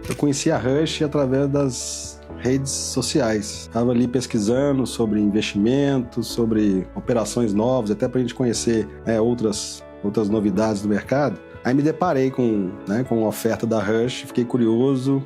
Eu conheci a Rush através das redes sociais. Estava ali pesquisando sobre investimentos, sobre operações novas, até para a gente conhecer outras novidades do mercado. Aí me deparei com uma oferta da Rush, fiquei curioso,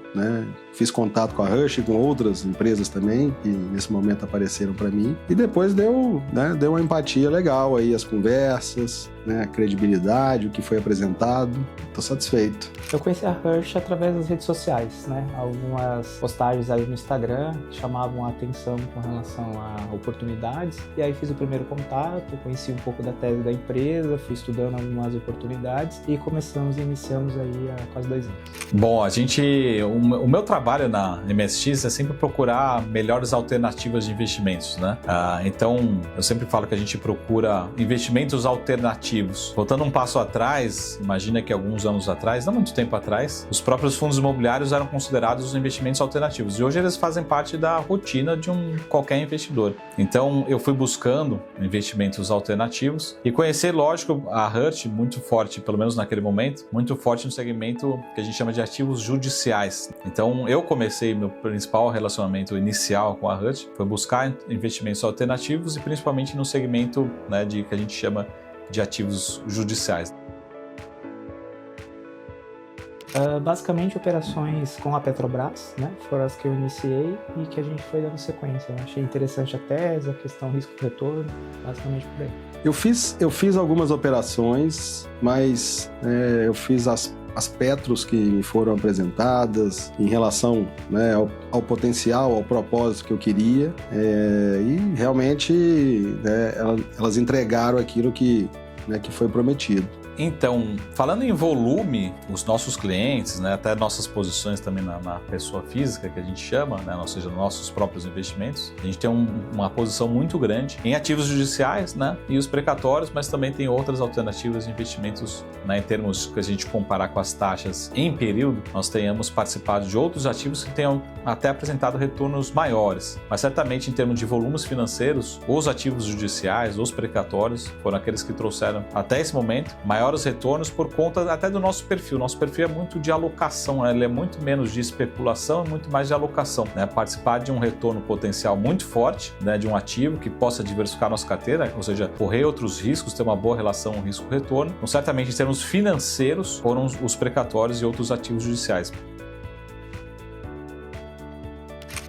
fiz contato com a Rush e com outras empresas também, que nesse momento apareceram para mim. E depois deu uma empatia legal aí, as conversas, a credibilidade, o que foi apresentado. Estou satisfeito. Eu conheci a Rush através das redes sociais, Algumas postagens aí no Instagram chamavam a atenção com relação a oportunidades. E aí fiz o primeiro contato, conheci um pouco da tese da empresa, fui estudando algumas oportunidades e iniciamos aí há quase 2 anos. Bom, o meu trabalho na MSX é sempre procurar melhores alternativas de investimentos, Então, eu sempre falo que a gente procura investimentos alternativos. Voltando um passo atrás, imagina que alguns anos atrás, não muito tempo atrás, os próprios fundos imobiliários eram considerados investimentos alternativos. E hoje eles fazem parte da rotina de qualquer investidor. Então, eu fui buscando investimentos alternativos e conhecer, lógico, a Rush muito forte, pelo menos naquele momento, muito forte no segmento que a gente chama de ativos judiciais. Então, eu comecei meu principal relacionamento inicial com a Rush, foi buscar investimentos alternativos e principalmente no segmento que a gente chama de ativos judiciais. Basicamente, operações com a Petrobras, foram as que eu iniciei e que a gente foi dando sequência. Eu achei interessante a tese, a questão risco-retorno, basicamente por aí. Eu fiz algumas operações, mas eu fiz as Petros que me foram apresentadas em relação ao potencial, ao propósito que eu queria, e realmente elas entregaram aquilo que foi prometido. Então, falando em volume, os nossos clientes, até nossas posições também na pessoa física, que a gente chama, ou seja, nossos próprios investimentos, a gente tem uma posição muito grande em ativos judiciais e os precatórios, mas também tem outras alternativas de investimentos, em termos que a gente comparar com as taxas em período, nós tenhamos participado de outros ativos que tenham até apresentado retornos maiores. Mas certamente em termos de volumes financeiros, os ativos judiciais, os precatórios, foram aqueles que trouxeram até esse momento maiores retornos por conta até do nosso perfil. Nosso perfil é muito de alocação, ele é muito menos de especulação e muito mais de alocação. Participar de um retorno potencial muito forte, de um ativo que possa diversificar nossa carteira, ou seja, correr outros riscos, ter uma boa relação risco-retorno. Então, certamente, em termos financeiros, foram os precatórios e outros ativos judiciais.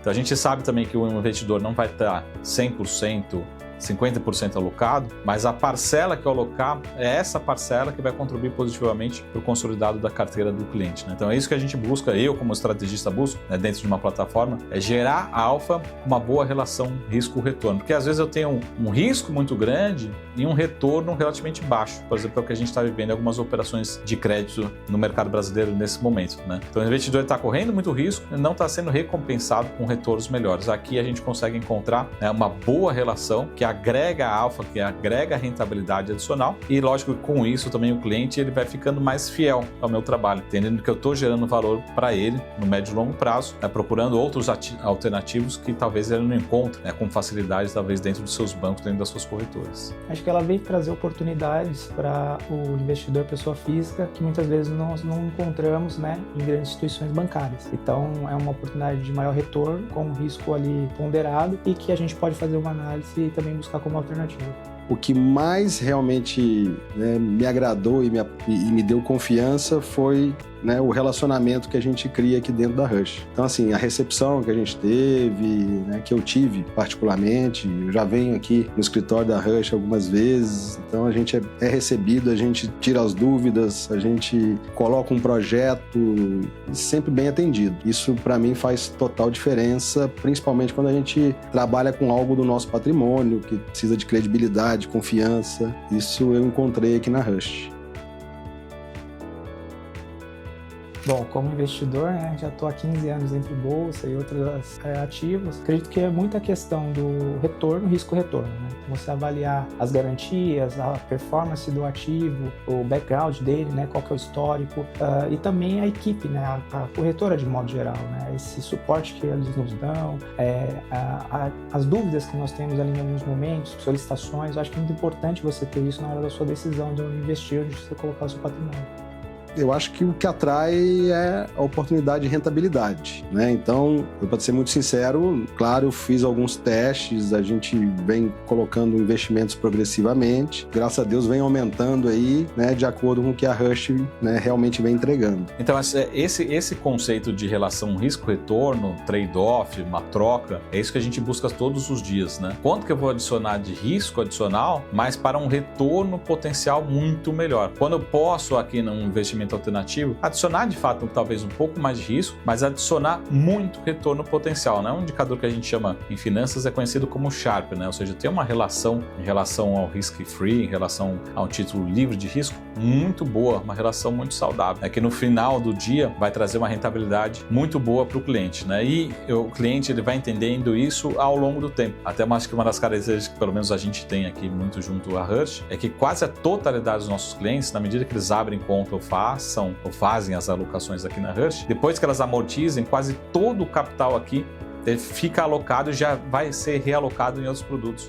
Então, a gente sabe também que o investidor não vai estar 100%, 50% alocado, mas a parcela que eu alocar é essa parcela que vai contribuir positivamente para o consolidado da carteira do cliente. Então é isso que a gente busca, eu como estrategista busco, dentro de uma plataforma, é gerar alfa com uma boa relação risco-retorno, porque às vezes eu tenho um risco muito grande e um retorno relativamente baixo, por exemplo, é o que a gente está vivendo em algumas operações de crédito no mercado brasileiro nesse momento. Então o investidor está correndo muito risco e não está sendo recompensado com retornos melhores. Aqui a gente consegue encontrar uma boa relação que agrega alfa, que agrega rentabilidade adicional e, lógico, com isso também o cliente ele vai ficando mais fiel ao meu trabalho, entendendo que eu estou gerando valor para ele no médio e longo prazo, procurando outros alternativos que talvez ele não encontre com facilidade, talvez dentro dos seus bancos, dentro das suas corretoras. Acho que ela vem trazer oportunidades para o investidor pessoa física que muitas vezes nós não encontramos em grandes instituições bancárias. Então é uma oportunidade de maior retorno, com um risco ali ponderado e que a gente pode fazer uma análise e também buscar como alternativa. O que mais realmente me agradou e me deu confiança foi o relacionamento que a gente cria aqui dentro da Rush. Então, assim, a recepção que a gente teve, que eu tive particularmente, eu já venho aqui no escritório da Rush algumas vezes, então a gente é recebido, a gente tira as dúvidas, a gente coloca um projeto sempre bem atendido. Isso, para mim, faz total diferença, principalmente quando a gente trabalha com algo do nosso patrimônio, que precisa de credibilidade, confiança. Isso eu encontrei aqui na Rush. Bom, como investidor, já estou há 15 anos entre bolsa e outros ativos. Acredito que é muita questão do retorno, risco-retorno. Você avaliar as garantias, a performance do ativo, o background dele, qual que é o histórico, e também a equipe, a corretora de modo geral, esse suporte que eles nos dão, as dúvidas que nós temos ali em alguns momentos, solicitações. Eu acho que é muito importante você ter isso na hora da sua decisão de onde investir, onde você colocar o seu patrimônio. eu acho que o que atrai é a oportunidade de rentabilidade, né? Então, para ser muito sincero, claro, eu fiz alguns testes, a gente vem colocando investimentos progressivamente, graças a Deus vem aumentando aí, né, de acordo com o que a Rush, né, realmente vem entregando. Então, esse conceito de relação risco-retorno, trade-off, uma troca, é isso que a gente busca todos os dias, né? Quanto que eu vou adicionar de risco adicional, mas para um retorno potencial muito melhor. Quando eu posso aqui num investimento alternativo, adicionar de fato talvez um pouco mais de risco, mas adicionar muito retorno potencial, né? Um indicador que a gente chama em finanças é conhecido como Sharpe, né? Ou seja, tem uma relação em relação ao risk-free, em relação a um título livre de risco, muito boa, uma relação muito saudável, é que no final do dia vai trazer uma rentabilidade muito boa para o cliente, né? E o cliente ele vai entendendo isso ao longo do tempo. Até acho que uma das características que pelo menos a gente tem aqui muito junto à Rush é que quase a totalidade dos nossos clientes, na medida que eles abrem conta ou fazem as alocações aqui na Rush, depois que elas amortizem, quase todo o capital aqui fica alocado e já vai ser realocado em outros produtos.